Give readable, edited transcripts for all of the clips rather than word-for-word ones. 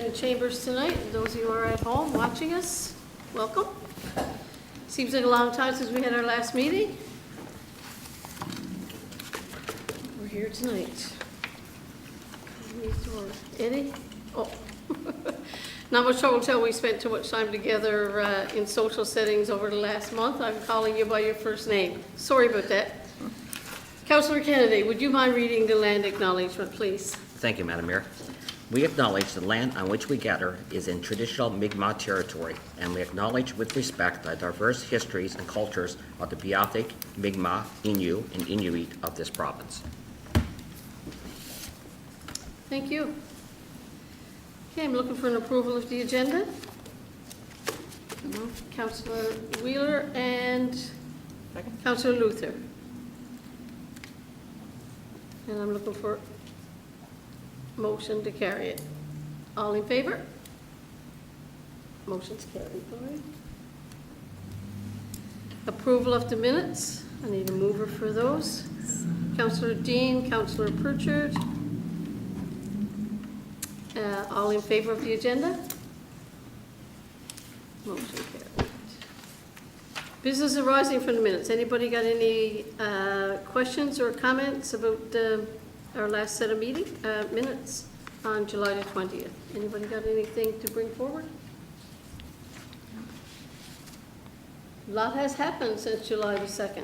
in the chambers tonight. And those of you who are at home watching us, welcome. Seems like a long time since we had our last meeting. We're here tonight. Eddie? Oh. Not much trouble to tell we spent too much time together in social settings over the last month. I'm calling you by your first name. Sorry about that. Councillor Kennedy, would you mind reading the land acknowledgement, please? Thank you, Madam Mayor. We acknowledge the land on which we gather is in traditional Mi'kmaq territory, and we acknowledge with respect the diverse histories and cultures of the Beothuk, Mi'kmaq, Innu, and Inuit of this province. Thank you. Okay, I'm looking for an approval of the agenda. Councillor Wheeler and Councillor Luther. And I'm looking for motion to carry it. All in favor? Motion's carried. All right. Approval of the minutes. I need a mover for those. Councillor Dean, Councillor Pritchard. All in favor of the agenda? Motion carried. Business arising from the minutes. Anybody got any questions or comments about our last set of minutes on July the 20th? Anybody got anything to bring forward? A lot has happened since July the 2nd.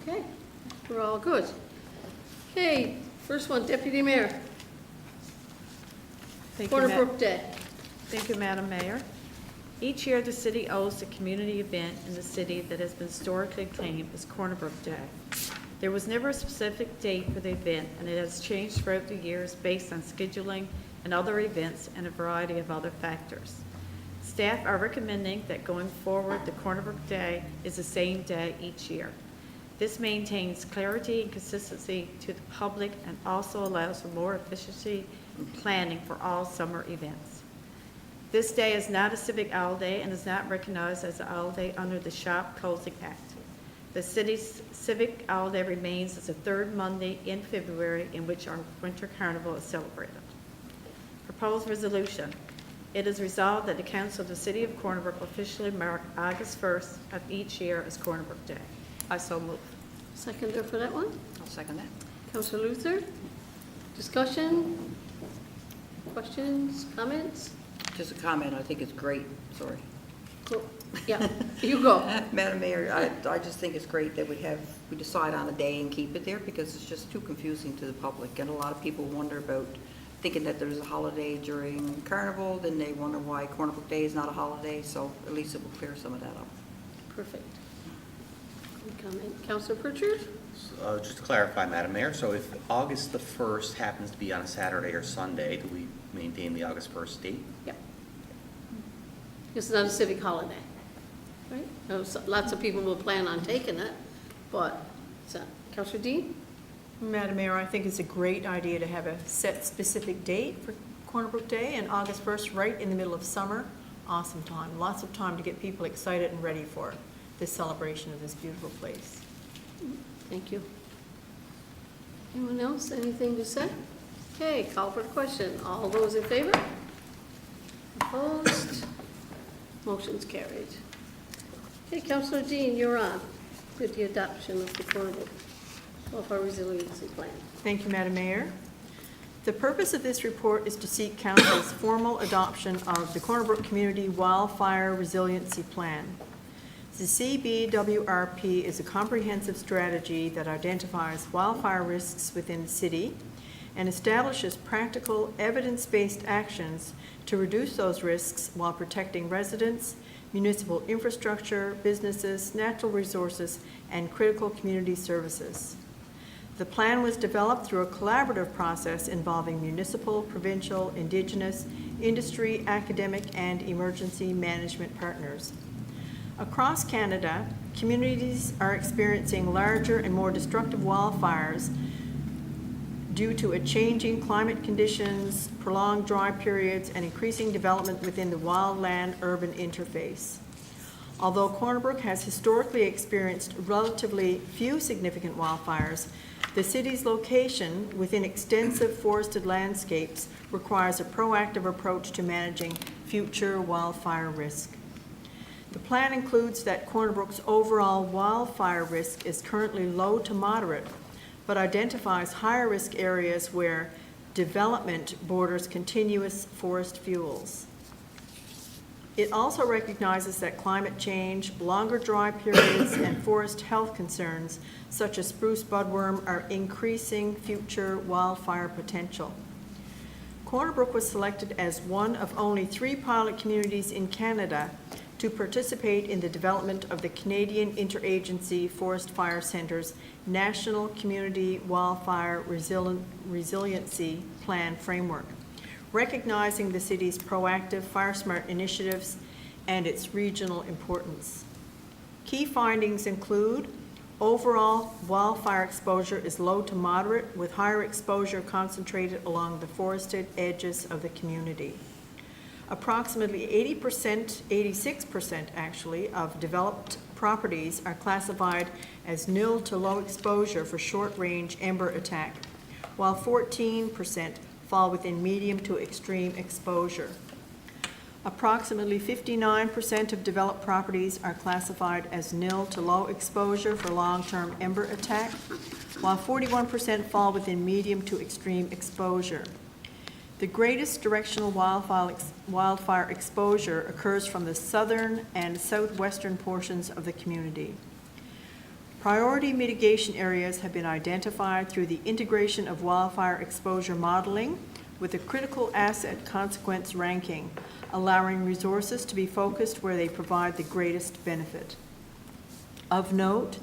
Okay, we're all good. Okay, first one, Deputy Mayor. Corner Brook Day. Thank you, Madam Mayor. Each year, the city owes a community event in the city that has been historically claimed as Corner Brook Day. There was never a specific date for the event, and it has changed throughout the years based on scheduling and other events and a variety of other factors. Staff are recommending that going forward, the Corner Brook Day is the same day each year. This maintains clarity and consistency to the public and also allows for more efficiency and planning for all summer events. This day is not a civic holiday and is not recognized as a holiday under the Shop Closing Act. The city's civic holiday remains as the third Monday in February in which our winter carnival is celebrated. Proposed resolution. It is resolved that the Council of the City of Corner Brook officially mark August 1st of each year as Corner Brook Day. I so move. Seconder for that one? I'll second that. Councillor Luther? Discussion? Questions? Comments? Just a comment, I think it's great, sorry. Cool. Yeah, you go. Madam Mayor, I just think it's great that we decide on a day and keep it there because it's just too confusing to the public. And a lot of people wonder about thinking that there's a holiday during Carnival, then they wonder why Corner Brook Day is not a holiday, so at least it will clear some of that up. Perfect. Good comment. Councillor Pritchard? Just to clarify, Madam Mayor, so if August the 1st happens to be on a Saturday or Sunday, do we maintain the August 1st date? Yeah. It's not a civic holiday, right? Lots of people will plan on taking it, but, Councillor Dean? Madam Mayor, I think it's a great idea to have a set specific date for Corner Brook Day, and August 1st, right in the middle of summer. Awesome time. Lots of time to get people excited and ready for this celebration of this beautiful place. Thank you. Anyone else? Anything to say? Okay, call for the question. All those in favor? Opposed? Motion's carried. Okay, Councillor Dean, you're on with the adoption of the Corner Brook Wildfire Resiliency Plan. Thank you, Madam Mayor. The purpose of this report is to seek Council's formal adoption of the Corner Brook Community Wildfire Resiliency Plan. The CBWRP is a comprehensive strategy that identifies wildfire risks within the city and establishes practical, evidence-based actions to reduce those risks while protecting residents, municipal infrastructure, businesses, natural resources, and critical community services. The plan was developed through a collaborative process involving municipal, provincial, Indigenous, industry, academic, and emergency management partners. Across Canada, communities are experiencing larger and more destructive wildfires due to a changing climate conditions, prolonged dry periods, and increasing development within the wildland-urban interface. Although Corner Brook has historically experienced relatively few significant wildfires, The city's location within extensive forested landscapes requires a proactive approach to managing future wildfire risk. The plan includes that Corner Brook's overall wildfire risk is currently low to moderate, but identifies higher risk areas where development borders continuous forest fuels. It also recognizes that climate change, longer dry periods, and forest health concerns such as spruce budworm are increasing future wildfire potential. Corner Brook was selected as one of only 3 pilot communities in Canada to participate in the development of the Canadian Interagency Forest Fire Centre's National Community Wildfire Resiliency Plan Framework, recognizing the city's proactive Fire Smart initiatives and its regional importance. Key findings include overall wildfire exposure is low to moderate, with higher exposure concentrated along the forested edges of the community. Approximately 80%, 86% actually, of developed properties are classified as nil to low exposure for short-range ember attack, while 14% fall within medium to extreme exposure. Approximately 59% of developed properties are classified as nil to low exposure for long-term ember attack, while 41% fall within medium to extreme exposure. The greatest directional wildfire exposure occurs from the southern and southwestern portions of the community. Priority mitigation areas have been identified through the integration of wildfire exposure modeling with a critical asset consequence ranking, allowing resources to be focused where they provide the greatest benefit. Of note,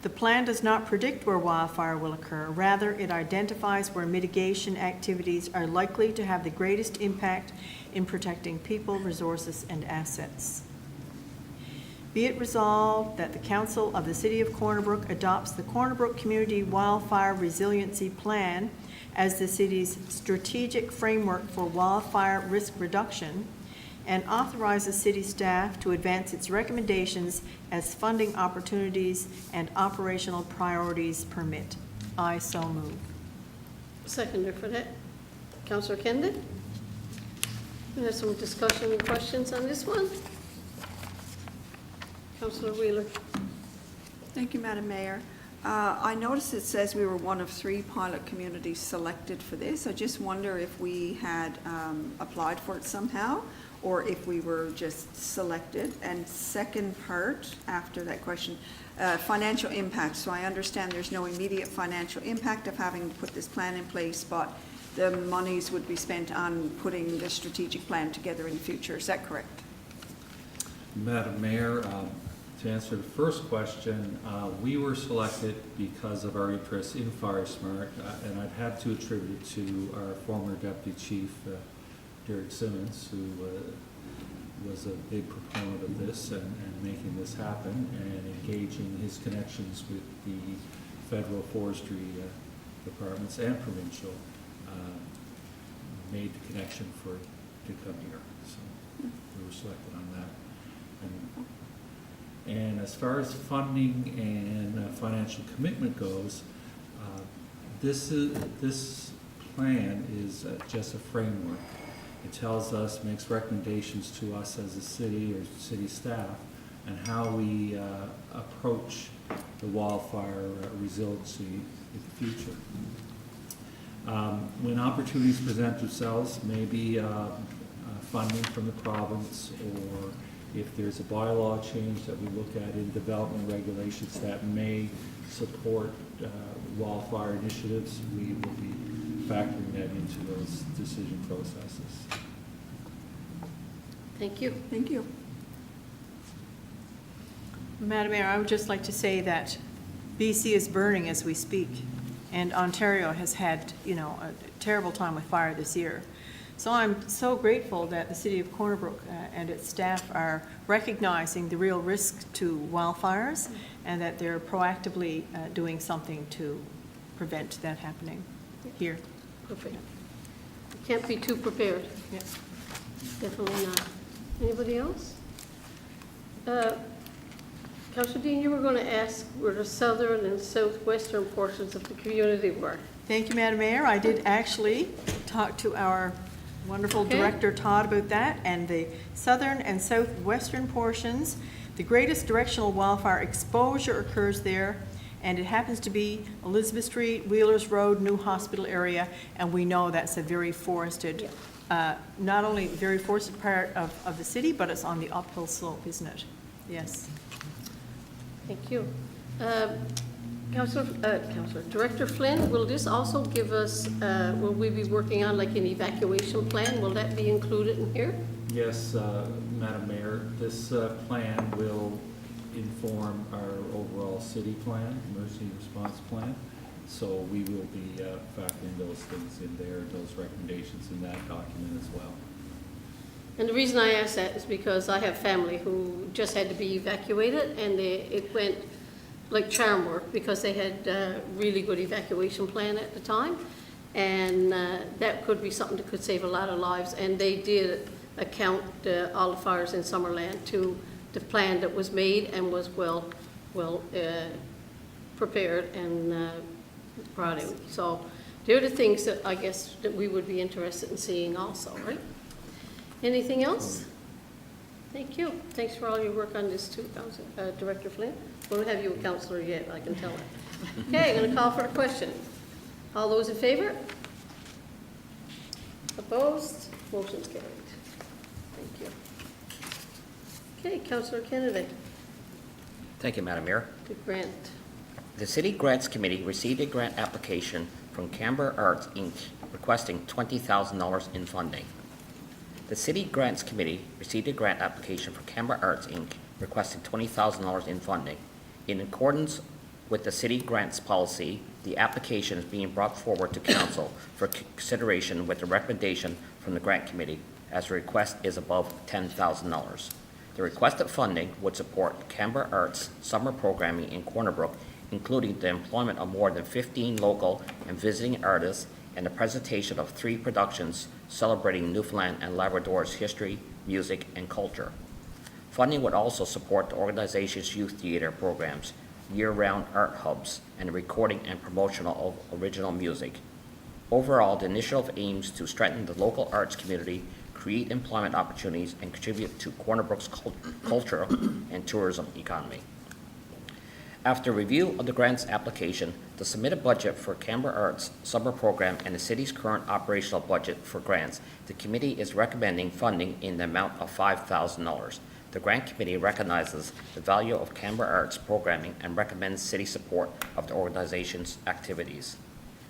the plan does not predict where wildfire will occur. Rather, it identifies where mitigation activities are likely to have the greatest impact in protecting people, resources, and assets. Be it resolved that the Council of the City of Corner Brook adopts the Corner Brook Community Wildfire Resiliency Plan as the city's strategic framework for wildfire risk reduction, and authorizes city staff to advance its recommendations as funding opportunities and operational priorities permit. I so move. Seconder for that. Councillor Kendall? There's some discussion and questions on this one. Councillor Wheeler? Thank you, Madam Mayor. I noticed it says we were one of 3 pilot communities selected for this. I just wonder if we had applied for it somehow, or if we were just selected. And second part, after that question, financial impact. So I understand there's no immediate financial impact of having to put this plan in place, but the monies would be spent on putting the strategic plan together in the future. Is that correct? Madam Mayor, to answer the first question, we were selected because of our interest in Fire Smart, and I'd have to attribute it to our former Deputy Chief, Derek Simmons, who was a big proponent of this and making this happen, and engaging his connections with the federal forestry departments and provincial, made the connection to come here. So we were selected on that. And as far as funding and financial commitment goes, this plan is just a framework. It tells us, makes recommendations to us as a city or city staff on how we approach the wildfire resiliency in the future. When opportunities present themselves, maybe funding from the province, or if there's a bylaw change that we look at in development regulations that may support wildfire initiatives, we will be factoring that into those decision processes. Thank you. Thank you. Madam Mayor, I would just like to say that BC is burning as we speak, and Ontario has had, a terrible time with fire this year. So I'm so grateful that the City of Corner Brook and its staff are recognizing the real risk to wildfires, and that they're proactively doing something to prevent that happening here. Perfect. You can't be too prepared. Yes. Definitely not. Anybody else? Councillor Dean, you were going to ask where the southern and southwestern portions of the community were. Thank you, Madam Mayor. I did actually talk to our wonderful Okay. Director Todd about that, and the southern and southwestern portions, the greatest directional wildfire exposure occurs there, and it happens to be Elizabeth Street, Wheelers Road, New Hospital area, and we know that's a very forested, not only very forested part of the city, but it's on the uphill slope, isn't it? Yes. Thank you. Councillor, Director Flynn, will this also give us, will we be working on like an evacuation plan? Will that be included in here? Yes, Madam Mayor, this plan will inform our overall city plan, emergency response plan. So we will be factoring those things in there, those recommendations in that document as well. And the reason I ask that is because I have family who just had to be evacuated, and it went like charm work because they had a really good evacuation plan at the time. And that could be something that could save a lot of lives. And they did account all the fires in Summerland to the plan that was made and was well prepared and brought in. So they're the things that I guess that we would be interested in seeing also, right? Anything else? Thank you. Thanks for all your work on this too, Director Flynn. We don't have you a counselor yet, I can tell it. Okay, I'm going to call for a question. All those in favor? Opposed? Motion's carried. Thank you. Okay, Councillor Kennedy, Thank you, Madam Mayor. the grant. The City Grants Committee received a grant application from Canberra Arts, Inc. requesting $20,000 in funding. The City Grants Committee received a grant application from Canberra Arts, Inc. requesting $20,000 in funding. In accordance with the City Grants policy, the application is being brought forward to Council for consideration with the recommendation from the Grant Committee, as the request is above $10,000. The requested funding would support Canberra Arts summer programming in Corner Brook, including the employment of more than 15 local and visiting artists and the presentation of 3 productions celebrating Newfoundland and Labrador's history, music, and culture. Funding would also support the organization's youth theater programs, year-round art hubs, and the recording and promotion of original music. Overall, the initiative aims to strengthen the local arts community, create employment opportunities, and contribute to Corner Brook's cultural and tourism economy. After review of the grants application, the submitted budget for Canberra Arts summer program, and the city's current operational budget for grants, the committee is recommending funding in the amount of $5,000. The grant committee recognizes the value of Canberra Arts programming and recommends city support of the organization's activities.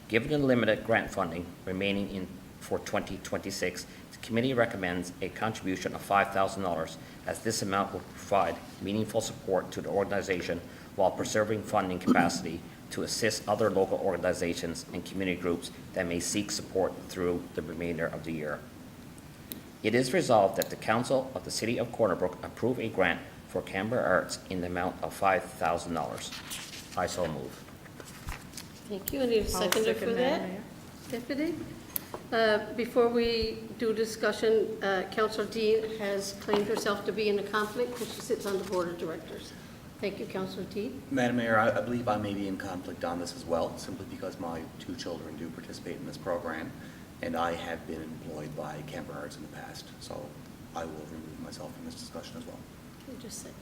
Given the limited grant funding remaining for 2026, the committee recommends a contribution of $5,000, as this amount will provide meaningful support to the organization while preserving funding capacity to assist other local organizations and community groups that may seek support through the remainder of the year. It is resolved that the Council of the City of Corner Brook approve a grant for Canberra Arts in the amount of $5,000. I so move. Thank you. I need a I'll seconder for second that. Mayor. Deputy? Before we do discussion, Councillor Dean has claimed herself to be in a conflict because she sits on the Board of Directors. Thank you, Councillor Dean. Madam Mayor, I believe I may be in conflict on this as well, simply because my 2 children do participate in this program, and I have been employed by Canberra Arts in the past, so I will remove myself from this discussion as well. Okay, just a second.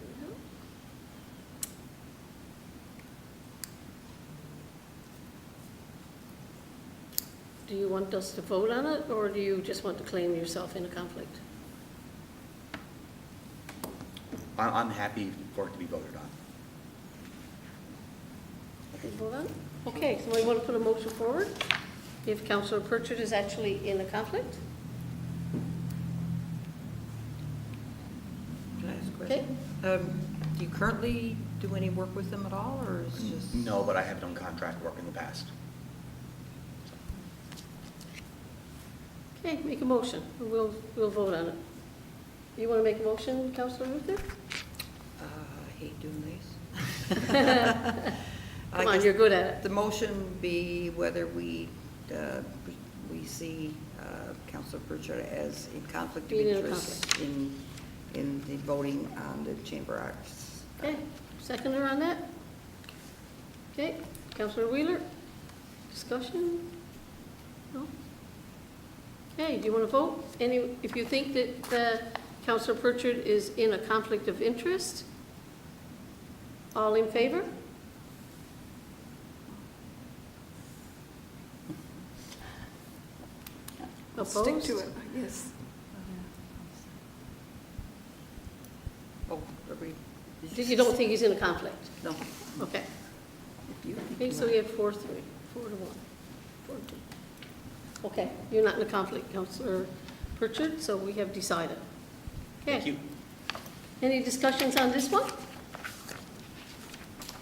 Do you want us to vote on it, or do you just want to claim yourself in a conflict? I'm happy for it to be voted on. Okay, vote on it? Okay, so we want to put a motion forward? If Councillor Pritchard is actually in a conflict? Can I ask a Okay. question? Do you currently do any work with them at all, or is it just? No, but I have done contract work in the past. Okay, make a motion. We'll vote on it. You want to make a motion, Councillor Luther? I hate doing these. Come on, you're good at it. The motion be whether we see Councillor Pritchard as in conflict of Being in a interest in the voting on the Chamber Acts. Okay, Seconder on that? Okay, Councillor Wheeler, discussion? No? Okay, do you want to vote? If you think that Councillor Pritchard is in a conflict of interest? All in favor? Stick Opposed? to it, yes. Oh, are we? You don't think he's in a conflict? No. Okay. If you think Okay, you so are. we have 4-3, 4-1. 4-2. Okay, you're not in a conflict, Councillor Pritchard, so we have decided. Okay. Thank you. Any discussions on this one?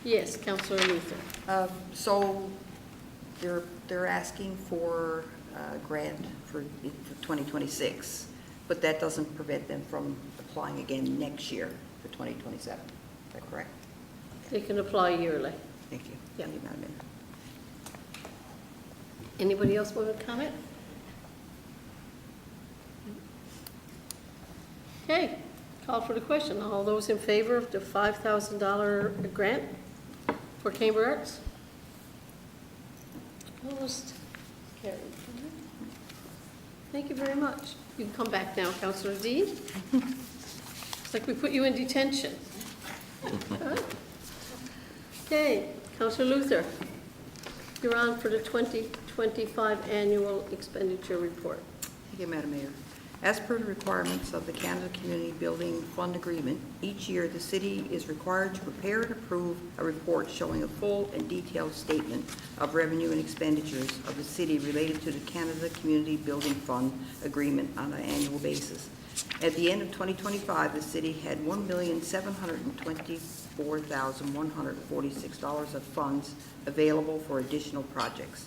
Yes, Councillor Luther. So they're asking for a grant for 2026, but that doesn't prevent them from applying again next year for 2027. Is that correct? They can apply yearly. Thank you. Yeah. Thank you, Madam Mayor. Anybody else want to comment? Okay, call for the question. All those in favor of the $5,000 grant for Cambridge Arts? Opposed? Carried. Thank you very much. You can come back now, Councillor Dean. It's like we put you in detention. Okay, Councillor Luther, you're on for the 2025 annual expenditure report. Thank you, Madam Mayor. As per the requirements of the Canada Community Building Fund Agreement, each year the city is required to prepare and approve a report showing a full and detailed statement of revenue and expenditures of the city related to the Canada Community Building Fund Agreement on an annual basis. At the end of 2025, the city had $1,724,146 of funds available for additional projects.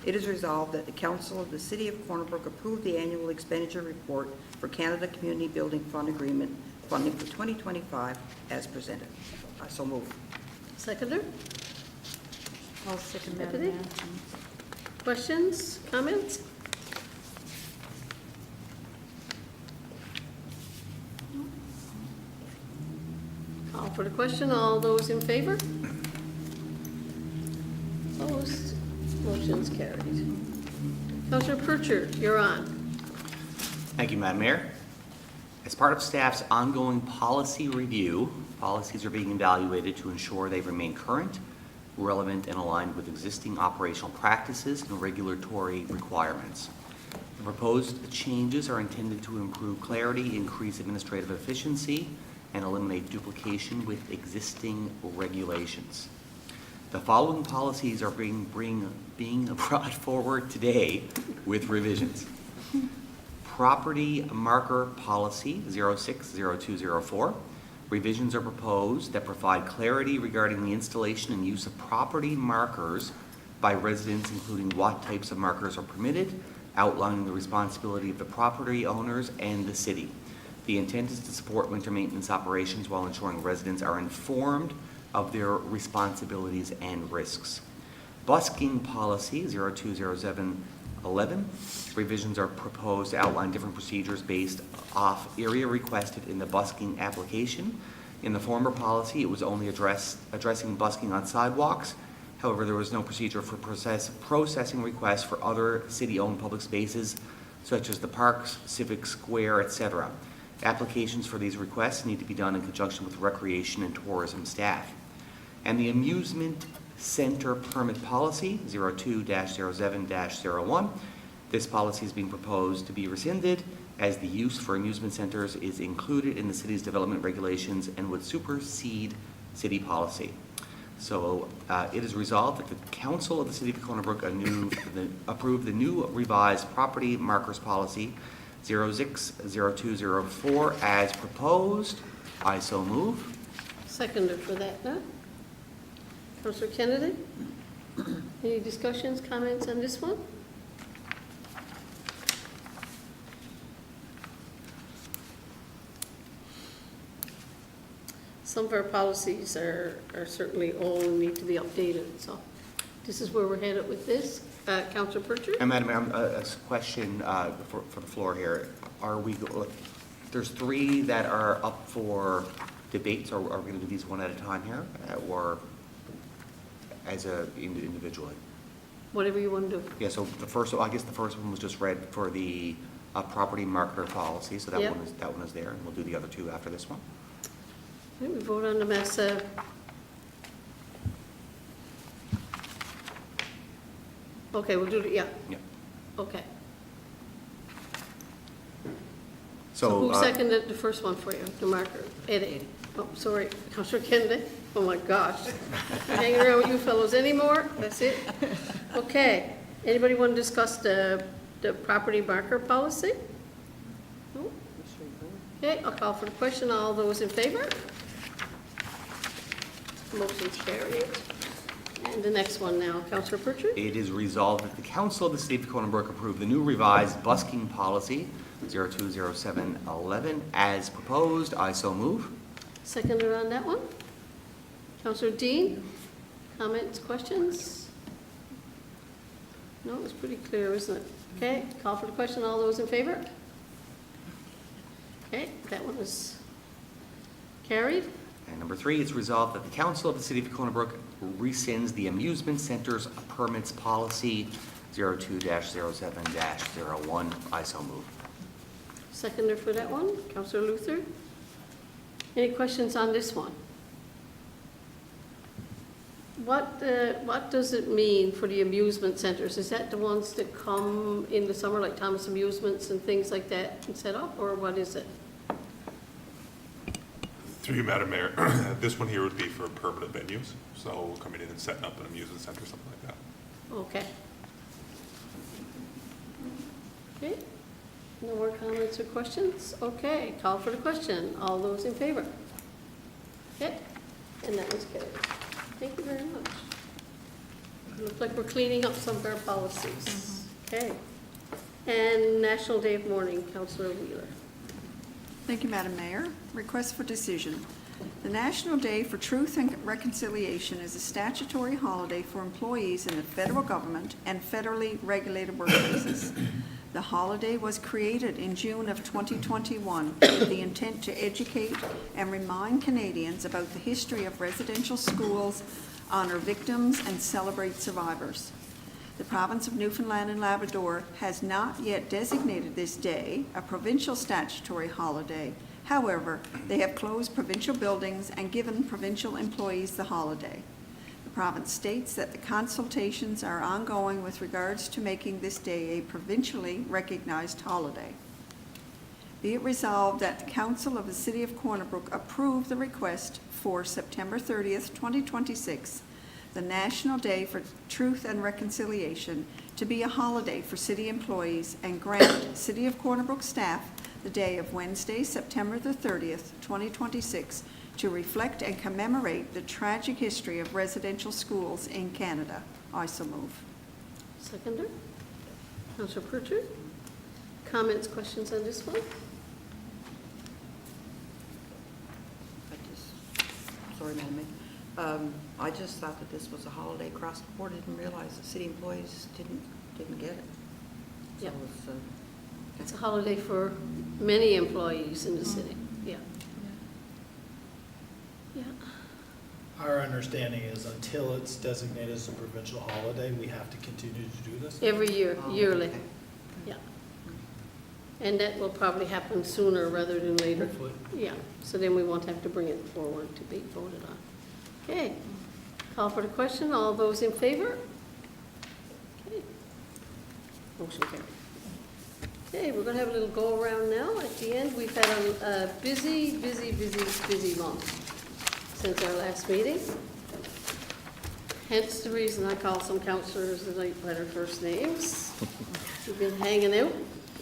It is resolved that the Council of the City of Corner Brook approve the annual expenditure report for Canada Community Building Fund Agreement funding for 2025 as presented. I so move. Seconder? I'll second that. Deputy? Questions, comments? Call for the question. All those in favor? Opposed? Motion's carried. Councillor Pritchard, you're on. Thank you, Madam Mayor. As part of staff's ongoing policy review, policies are being evaluated to ensure they remain current, relevant, and aligned with existing operational practices and regulatory requirements. The proposed changes are intended to improve clarity, increase administrative efficiency, and eliminate duplication with existing regulations. The following policies are being brought forward today with revisions. Property Marker Policy 060204. Revisions are proposed that provide clarity regarding the installation and use of property markers by residents, including what types of markers are permitted, outlining the responsibility of the property owners and the city. The intent is to support winter maintenance operations while ensuring residents are informed of their responsibilities and risks. Busking Policy 020711. Revisions are proposed to outline different procedures based off area requested in the busking application. In the former policy, it was only addressing busking on sidewalks. However, there was no procedure for processing requests for other city-owned public spaces, such as the parks, civic square, etc. Applications for these requests need to be done in conjunction with recreation and tourism staff. And the Amusement Center Permit Policy 02-07-01. This policy is being proposed to be rescinded as the use for amusement centers is included in the city's development regulations and would supersede city policy. So it is resolved that the Council of the City of Corner Brook approve the new revised Property Markers Policy 060204 as proposed. I so move. Seconder for that now. Councillor Kennedy? Any discussions, comments on this one? Some of our policies are certainly old and need to be updated, so this is where we're headed with this. Councillor Pritchard? And Madam Mayor, a question for the floor here. There's 3 that are up for debates, or are we going to do these one at a time here, or as individually? Whatever you want to do. Yeah, so I guess the first one was just read for the property marketer policy, so that Yep. one is there, and we'll do the other two after this one. Okay, we vote on them as, okay, we'll do it, yeah, Yeah. okay. So, So who seconded the first one for you, the marker? Eddie. Oh, sorry, Councillor Kennedy. Oh, my gosh. Hanging around with you fellows anymore? That's it? Okay. Anybody want to discuss the property marker policy? No? Okay, I'll call for the question. All those in favor? Motion's carried. And the next one now, Councillor Pritchard. it is resolved that the Council of the City of Corner Brook approve the new revised busking policy 020711 as proposed. I so move. Seconder on that one. Councillor Dean, comments, questions? No, it's pretty clear, isn't it? Okay, call for the question. All those in favor? Okay, that one is carried. And number 3, it's resolved that the Council of the City of Corner Brook rescinds the amusement centers permits policy 02-07-01. I so move. Seconder for that one, Councillor Luther. Any questions on this one? What does it mean for the amusement centers? Is that the ones that come in the summer, like Thomas Amusements and things like that, and set up, or what is it? Through you, Madam Mayor, this one here would be for permanent venues, so coming in and setting up an amusement center, something like that. Okay. Okay, no more comments or questions? Okay, call for the question. All those in favor? Okay, and that was carried. Thank you very much. Looks like we're cleaning up some of our policies. Okay. And National Day of Mourning, Councillor Wheeler. Thank you, Madam Mayor. Request for decision. The National Day for Truth and Reconciliation is a statutory holiday for employees in the federal government and federally regulated workplaces. The holiday was created in June of 2021 with the intent to educate and remind Canadians about the history of residential schools, honor victims, and celebrate survivors. The province of Newfoundland and Labrador has not yet designated this day a provincial statutory holiday. However, they have closed provincial buildings and given provincial employees the holiday. The province states that the consultations are ongoing with regards to making this day a provincially recognized holiday. Be it resolved that the Council of the City of Corner Brook approve the request for September 30th, 2026, the National Day for Truth and Reconciliation, to be a holiday for city employees, and grant City of Corner Brook staff the day of Wednesday, September the 30th, 2026, to reflect and commemorate the tragic history of residential schools in Canada. I so move. Seconder. Councillor Pritchard. Comments, questions on this one? Sorry, Madam Mayor. I just thought that this was a holiday across the board. I didn't realize that city employees didn't get it. So Yep. it's, It's a holiday for many employees in the city. Yeah. Yeah. Our understanding is until it's designated as a provincial holiday, we have to continue to do this. Every year, Oh, yearly. okay. Yeah. And that will probably happen sooner rather than later. Hopefully. Yeah, so then we won't have to bring it forward to be voted on. Okay, call for the question. All those in favor? Okay. Motion carried. Okay, we're going to have a little go-around now. At the end, we've had a busy month since our last meeting. Hence the reason I call some councillors tonight by their first names. We've been hanging out,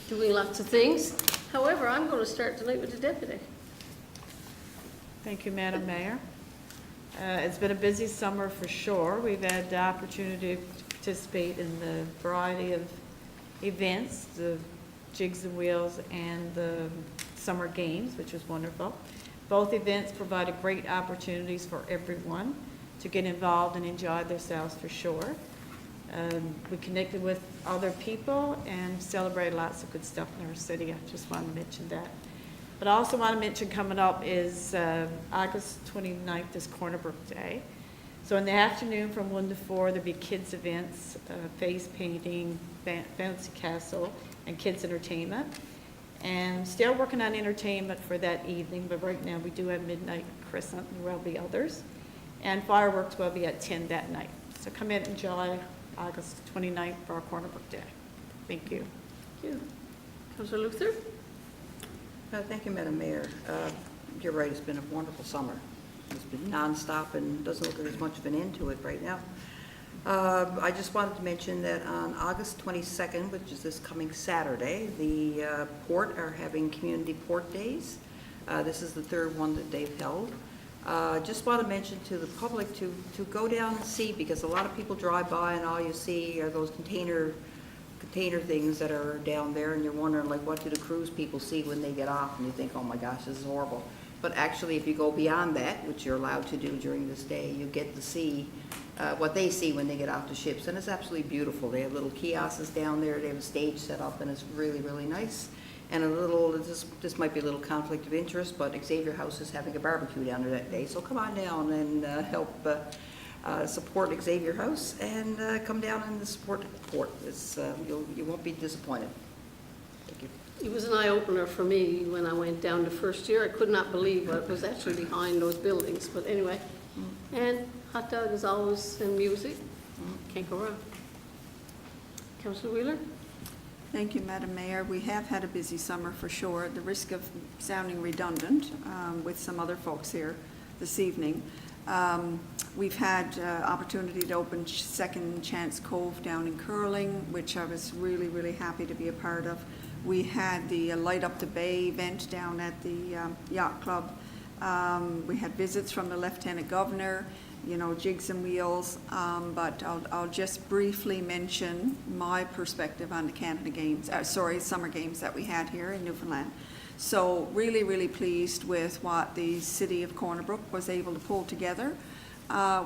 doing lots of things. However, I'm going to start tonight with the deputy. Thank you, Madam Mayor. It's been a busy summer for sure. We've had the opportunity to participate in the variety of events, the Jigs and Wheels and the summer games, which was wonderful. Both events provided great opportunities for everyone to get involved and enjoy themselves for sure. We connected with other people and celebrated lots of good stuff in our city. I just wanted to mention that. But I also want to mention coming up is August 29th is Corner Brook Day. So in the afternoon from 1 to 4, there'll be kids events, face painting, fancy castle, and kids entertainment. And still working on entertainment for that evening, but right now we do have midnight crescent, and there will be others. And fireworks will be at 10 that night. So come in July, August 29th for our Corner Brook Day. Thank you. Thank you. Councillor Luther? Thank you, Madam Mayor. You're right, it's been a wonderful summer. It's been nonstop and doesn't look like there's much of an end to it right now. I just wanted to mention that on August 22nd, which is this coming Saturday, the Port are having Community Port Days. This is the third one that they've held. Just want to mention to the public to go down and see, because a lot of people drive by and all you see are those container things that are down there, and you're wondering, like, what do the cruise people see when they get off, and you think, oh my gosh, this is horrible. But actually, if you go beyond that, which you're allowed to do during this day, you get to see what they see when they get off the ships, and it's absolutely beautiful. They have little kiosks down there, they have a stage set up, and it's really, really nice. And this might be a little conflict of interest, but Xavier House is having a barbecue down there that day, so come on down and help support Xavier House, and come down and support the Port. You won't be disappointed. Thank you. It was an eye-opener for me when I went down the first year. I could not believe what was actually behind those buildings, but anyway. And hot dogs always, and music, can't go wrong. Councillor Wheeler? Thank you, Madam Mayor. We have had a busy summer for sure, at the risk of sounding redundant with some other folks here this evening. We've had opportunity to open Second Chance Cove down in Curling, which I was really, really happy to be a part of. We had the Light Up the Bay event down at the Yacht Club. We had visits from the Lieutenant Governor, you know, jigs and wheels, but I'll just briefly mention my perspective on the Summer Games that we had here in Newfoundland. So really, really pleased with what the City of Corner Brook was able to pull together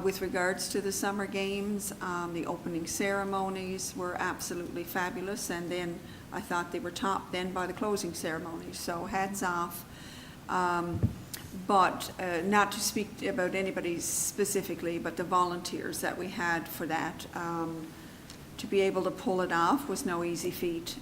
with regards to the Summer Games. The opening ceremonies were absolutely fabulous, and then I thought they were topped then by the closing ceremonies, so hats off. But not to speak about anybody specifically, but the volunteers that we had for that. To be able to pull it off was no easy feat.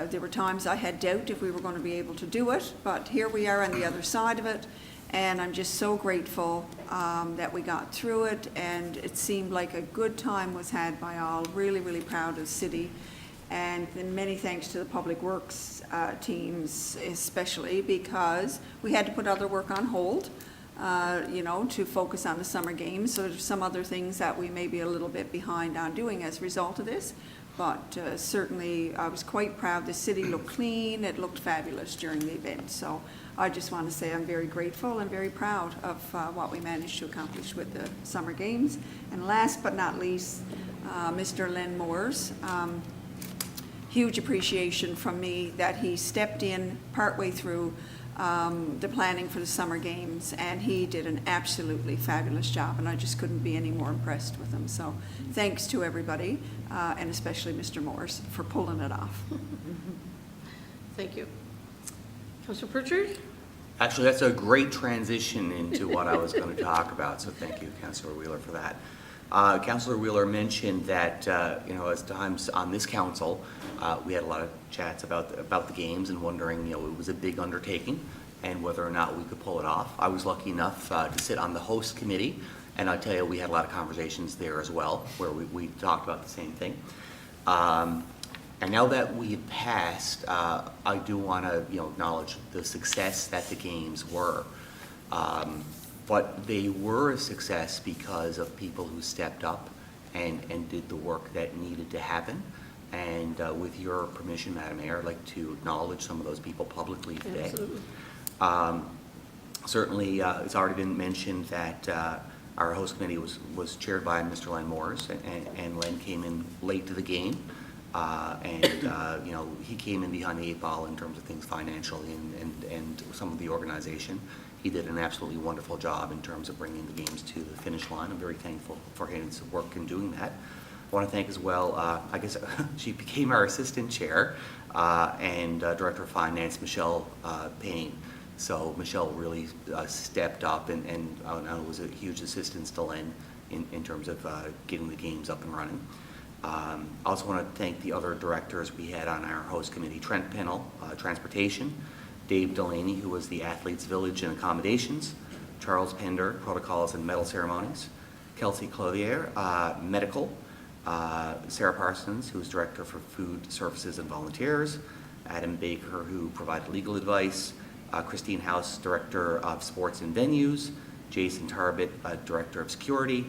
There were times I had doubt if we were going to be able to do it, but here we are on the other side of it, and I'm just so grateful that we got through it, and it seemed like a good time was had by all. Really, really proud of the city, and many thanks to the Public Works teams especially, because we had to put other work on hold, you know, to focus on the Summer Games. So there's some other things that we may be a little bit behind on doing as a result of this. But certainly I was quite proud. The city looked clean. It looked fabulous during the event. So I just want to say I'm very grateful and very proud of what we managed to accomplish with the Summer Games. And last but not least, Mr. Len Moores. Huge appreciation from me that he stepped in partway through the planning for the Summer Games, and he did an absolutely fabulous job, and I just couldn't be any more impressed with him. So thanks to everybody, and especially Mr. Morris, for pulling it off. Thank you. Councillor Pritchard? Actually, that's a great transition into what I was going to talk about, so thank you, Councillor Wheeler, for that. Councillor Wheeler mentioned that, you know, as times on this council, we had a lot of chats about the games and wondering, you know, it was a big undertaking and whether or not we could pull it off. I was lucky enough to sit on the host committee, and I tell you, we had a lot of conversations there as well, where we talked about the same thing. And now that we've passed, I do want to, you know, acknowledge the success that the games were. But they were a success because of people who stepped up and did the work that needed to happen. And with your permission, Madam Mayor, I'd like to acknowledge some of those people publicly today. Absolutely. Certainly, it's already been mentioned that our host committee was chaired by Mr. Len Morris, and Len came in late to the game. You know, he came in behind the 8 ball in terms of things financially and some of the organization. He did an absolutely wonderful job in terms of bringing the games to the finish line. I'm very thankful for his work in doing that. I want to thank as well, I guess she became our assistant chair and director of finance, Michelle Payne. So Michelle really stepped up, and I know it was a huge assistance to Len in terms of getting the games up and running. I also want to thank the other directors we had on our host committee: Trent Pennell, Transportation; Dave Delaney, who was the Athletes Village and Accommodations; Charles Pender, Protocols and Medal Ceremonies; Kelsey Clothier, Medical; Sarah Parsons, who was Director for Food Services and Volunteers; Adam Baker, who provided legal advice; Christine House, Director of Sports and Venues; Jason Tarbett, Director of Security;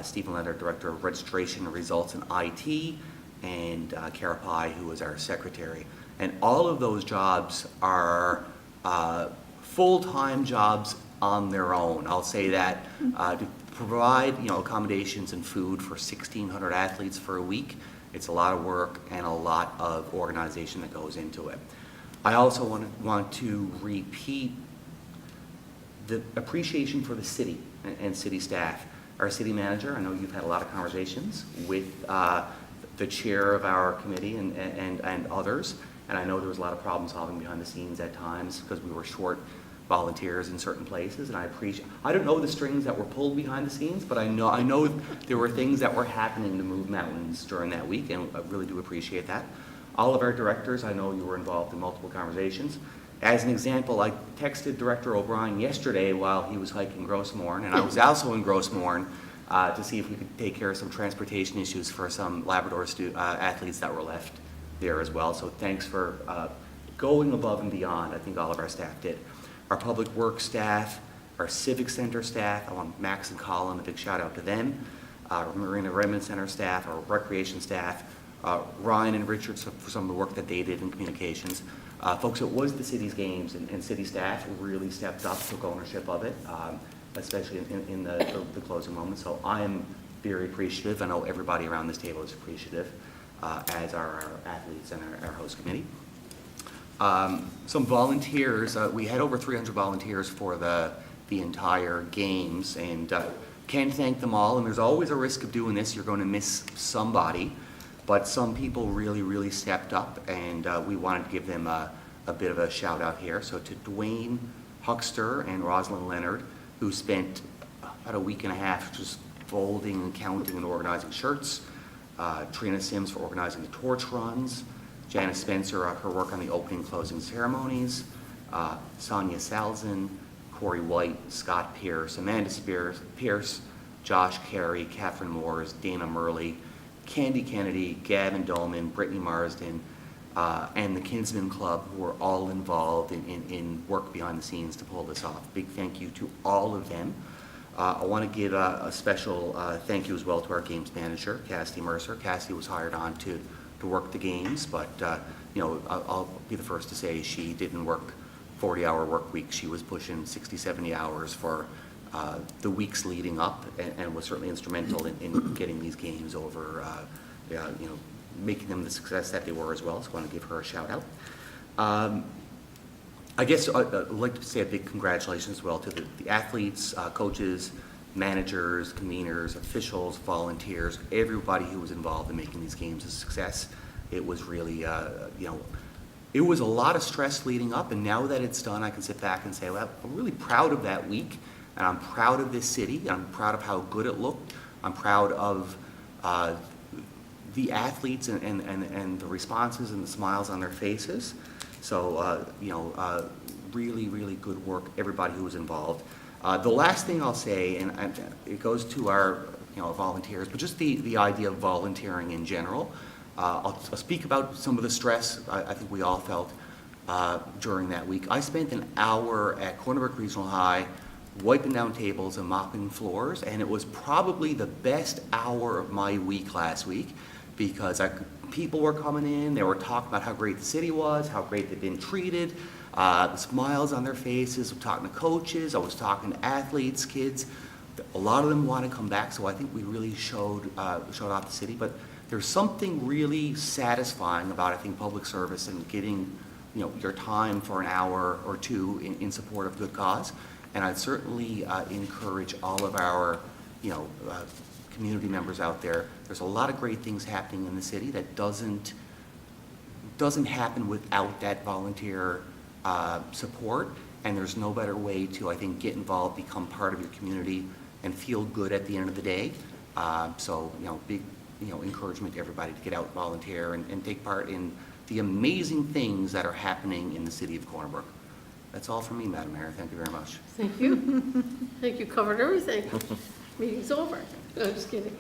Stephen Leonard, Director of Registration and Results and IT; and Kara Pye, who was our Secretary. And all of those jobs are full-time jobs on their own. I'll say that to provide, accommodations and food for 1,600 athletes for a week, it's a lot of work and a lot of organization that goes into it. I also want to repeat the appreciation for the city and city staff. Our city manager, I know you've had a lot of conversations with the chair of our committee and others, and I know there was a lot of problem solving behind the scenes at times because we were short volunteers in certain places, and I don't know the strings that were pulled behind the scenes, but I know there were things that were happening to move mountains during that week, and I really do appreciate that. All of our directors, I know you were involved in multiple conversations. As an example, I texted Director O'Brien yesterday while he was hiking Grossmorn, and I was also in Grossmorn to see if we could take care of some transportation issues for some Labrador athletes that were left there as well. So thanks for going above and beyond. I think all of our staff did. Our public works staff, our civic center staff, I want Max and Colin, a big shout out to them. Our Marina Raymond Center staff, our recreation staff, Ryan and Richard for some of the work that they did in communications. Folks, it was the city's games, and city staff really stepped up, took ownership of it, especially in the closing moments. So I am very appreciative. I know everybody around this table is appreciative, as are our athletes and our host committee. Some volunteers, we had over 300 volunteers for the entire games, and can't thank them all, and there's always a risk of doing this. You're going to miss somebody, but some people really stepped up, and we wanted to give them a bit of a shout out here. So to Dwayne Huckster and Rosalind Leonard, who spent about a week and a half just folding and counting and organizing shirts; Trina Sims for organizing the torch runs; Janice Spencer, her work on the opening and closing ceremonies; Sonia Salzin, Corey White, Scott Pierce, Amanda Pierce, Josh Carey, Catherine Moores, Dana Murley, Candy Kennedy, Gavin Dolman, Brittany Marsden, and the Kinsman Club, who were all involved in work behind the scenes to pull this off. Big thank you to all of them. I want to give a special thank you as well to our games manager, Cassidy Mercer. Cassidy was hired on to work the games, but I'll be the first to say she didn't work 40-hour work weeks. She was pushing 60, 70 hours for the weeks leading up, and was certainly instrumental in getting these games over, making them the success that they were as well. So I want to give her a shout out. I guess I'd like to say a big congratulations as well to the athletes, coaches, managers, conveners, officials, volunteers, everybody who was involved in making these games a success. It was really, it was a lot of stress leading up, and now that it's done, I can sit back and say, well, I'm really proud of that week, and I'm proud of this city, I'm proud of how good it looked, I'm proud of the athletes and the responses and the smiles on their faces. So, really good work, everybody who was involved. The last thing I'll say, and it goes to our volunteers, but just the idea of volunteering in general. I'll speak about some of the stress I think we all felt during that week. I spent an hour at Corner Brook Regional High wiping down tables and mopping floors, and it was probably the best hour of my week last week, because people were coming in, they were talking about how great the city was, how great they've been treated, the smiles on their faces. I'm talking to coaches, I was talking to athletes, kids. A lot of them want to come back, so I think we really showed off the city. But there's something really satisfying about, I think, public service and getting your time for an hour or two in support of good cause. And I'd certainly encourage all of our community members out there. There's a lot of great things happening in the city that doesn't happen without that volunteer support. And there's no better way to, I think, get involved, become part of your community, and feel good at the end of the day. So, big, encouragement to everybody to get out, volunteer, and take part in the amazing things that are happening in the city of Corner Brook. That's all from me, Madam Mayor. Thank you very much. Thank you. I think you covered everything. Meeting's over. No, just kidding.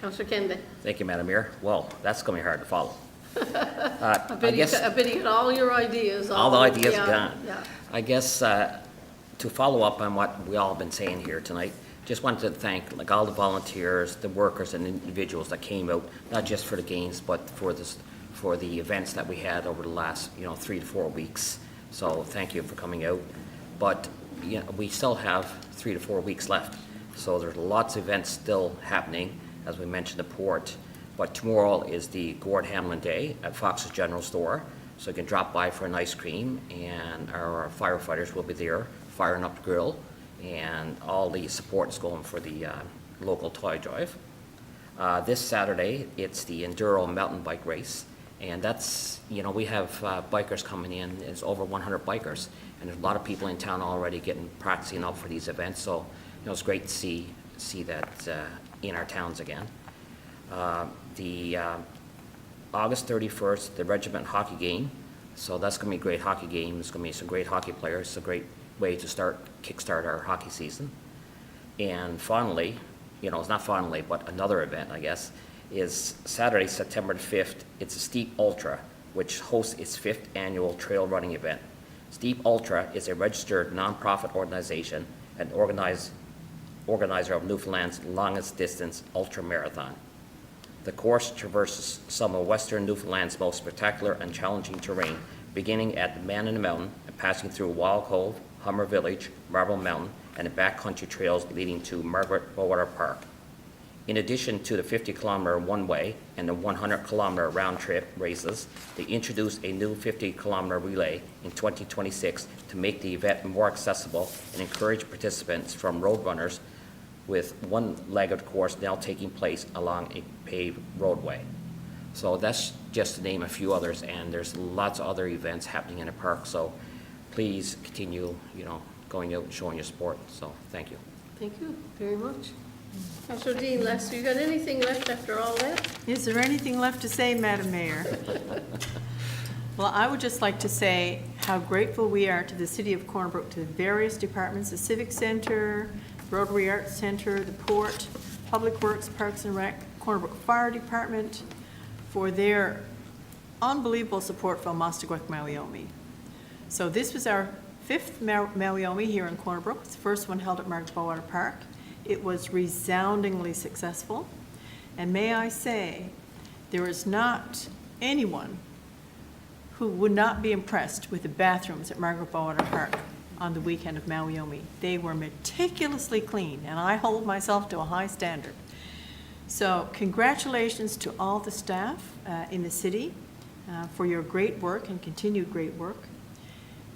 Councillor Kenda. Thank you, Madam Mayor. Well, that's going to be hard to follow. I bet you had all your ideas. All the ideas yeah, gone. Yeah. I guess to follow up on what we all have been saying here tonight, just wanted to thank like all the volunteers, the workers and individuals that came out, not just for the games, but for the events that we had over the last 3 to 4 weeks. So thank you for coming out. But we still have 3 to 4 weeks left. So there's lots of events still happening, as we mentioned, the port. But tomorrow is the Gord Hamlin Day at Fox's General Store. So you can drop by for an ice cream, and our firefighters will be there firing up the grill, and all the support is going for the local toy drive. This Saturday, it's the Enduro mountain bike race, and that's, we have bikers coming in. It's over 100 bikers, and there's a lot of people in town already practicing up for these events, so it's great to see that in our towns again. The August 31st, the regiment hockey game. So that's going to be a great hockey game. There's going to be some great hockey players. It's a great way to kickstart our hockey season. And finally, it's not finally, but another event, I guess, is Saturday, September the 5th. It's a Steep Ultra, which hosts its 5th annual trail running event. Steep Ultra is a registered nonprofit organization and organizer of Newfoundland's longest distance ultra marathon. The course traverses some of western Newfoundland's most spectacular and challenging terrain, beginning at Man in the Mountain and passing through Wild Cove, Hummer Village, Marble Mountain, and the backcountry trails leading to Margaret Bowater Park. In addition to the 50-kilometer one-way and the 100-kilometer round-trip races, they introduced a new 50-kilometer relay in 2026 to make the event more accessible and encourage participants from road runners, with one leg of the course now taking place along a paved roadway. So that's just to name a few others, and there's lots of other events happening in the park, so please continue, going out and showing your support. So thank you. Thank you very much. Councillor Dean, Lester, you got anything left after all that? Is there anything left to say, Madam Mayor? Well, I would just like to say how grateful we are to the City of Corner Brook, to the various departments, the Civic Center, Rotary Arts Center, the Port, Public Works, Parks and Rec, Corner Brook Fire Department, for their unbelievable support for Mastagwek Mawiomi. So this was our 5th Mawiomi here in Corner Brook. It's the first one held at Margaret Bowater Park. It was resoundingly successful. And may I say, there is not anyone who would not be impressed with the bathrooms at Margaret Bowater Park on the weekend of Mawiomi. They were meticulously clean, and I hold myself to a high standard. So congratulations to all the staff in the city for your great work and continued great work.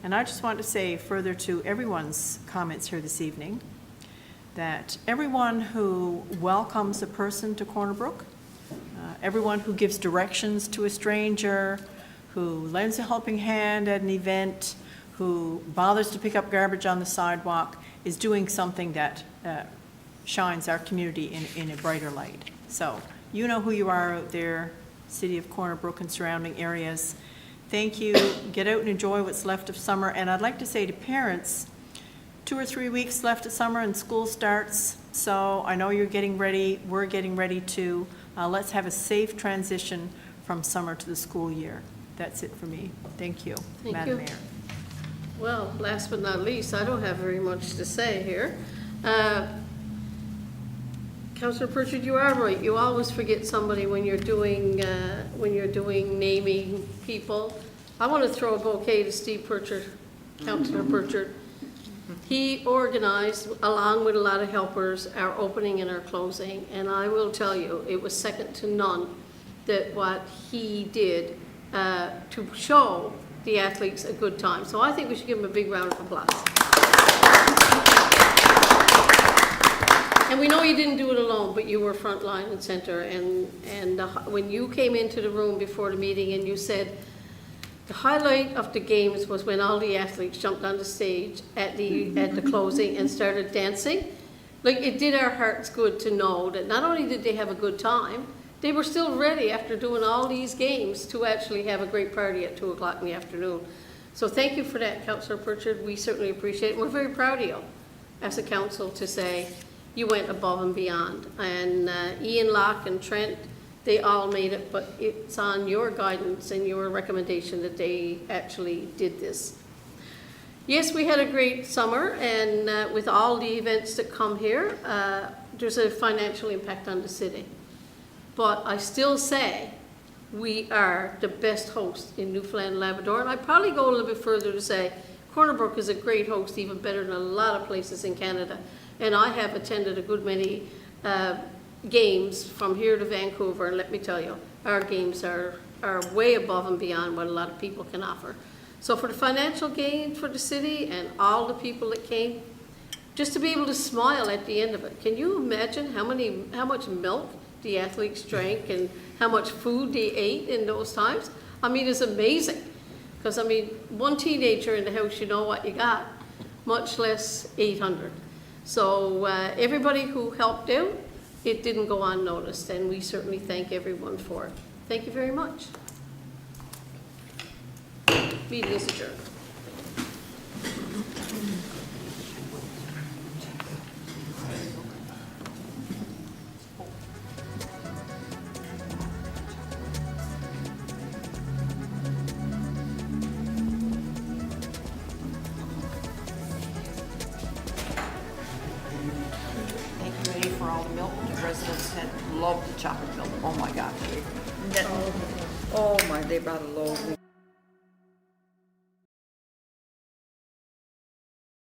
And I just want to say further to everyone's comments here this evening that everyone who welcomes a person to Corner Brook, everyone who gives directions to a stranger, who lends a helping hand at an event, who bothers to pick up garbage on the sidewalk, is doing something that shines our community in a brighter light. So you know who you are out there, City of Corner Brook and surrounding areas. Thank you. Get out and enjoy what's left of summer. And I'd like to say to parents, 2 or 3 weeks left of summer and school starts. So I know you're getting ready. We're getting ready too. Let's have a safe transition from summer to the school year. That's it for me. Thank you, Madam Mayor. Well, last but not least, I don't have very much to say here. Councillor Pritchard, you are right. You always forget somebody when you're doing naming people. I want to throw a bouquet to Steve Pritchard, Councillor Pritchard. He organized, along with a lot of helpers, our opening and our closing, and I will tell you, it was second to none that what he did to show the athletes a good time. So I think we should give him a big round of applause. And we know you didn't do it alone, but you were front line and center. And when you came into the room before the meeting and you said, The highlight of the games was when all the athletes jumped on the stage at the closing and started dancing. Like, it did our hearts good to know that not only did they have a good time, they were still ready after doing all these games to actually have a great party at 2 o'clock in the afternoon. So thank you for that, Councillor Pritchard. We certainly appreciate it. We're very proud of you as a council to say you went above and beyond. And Ian, Locke, and Trent, they all made it, but it's on your guidance and your recommendation that they actually did this. Yes, we had a great summer, and with all the events that come here, there's a financial impact on the city. But I still say we are the best host in Newfoundland and Labrador, and I'd probably go a little bit further to say Corner Brook is a great host, even better than a lot of places in Canada. And I have attended a good many games from here to Vancouver, and let me tell you, our games are way above and beyond what a lot of people can offer. So for the financial gain for the city and all the people that came, just to be able to smile at the end of it. Can you imagine how much milk the athletes drank and how much food they ate in those times? I mean, it's amazing. Because, I mean, one teenager in the house, you know what you got, much less 800. So everybody who helped out, it didn't go unnoticed, and we certainly thank everyone for it. Thank you very much. Meeting is adjourned. Thank you, Eddie, for all the milk. The residents had loved the chocolate milk. Oh, my gosh. Oh, my, they brought a load. We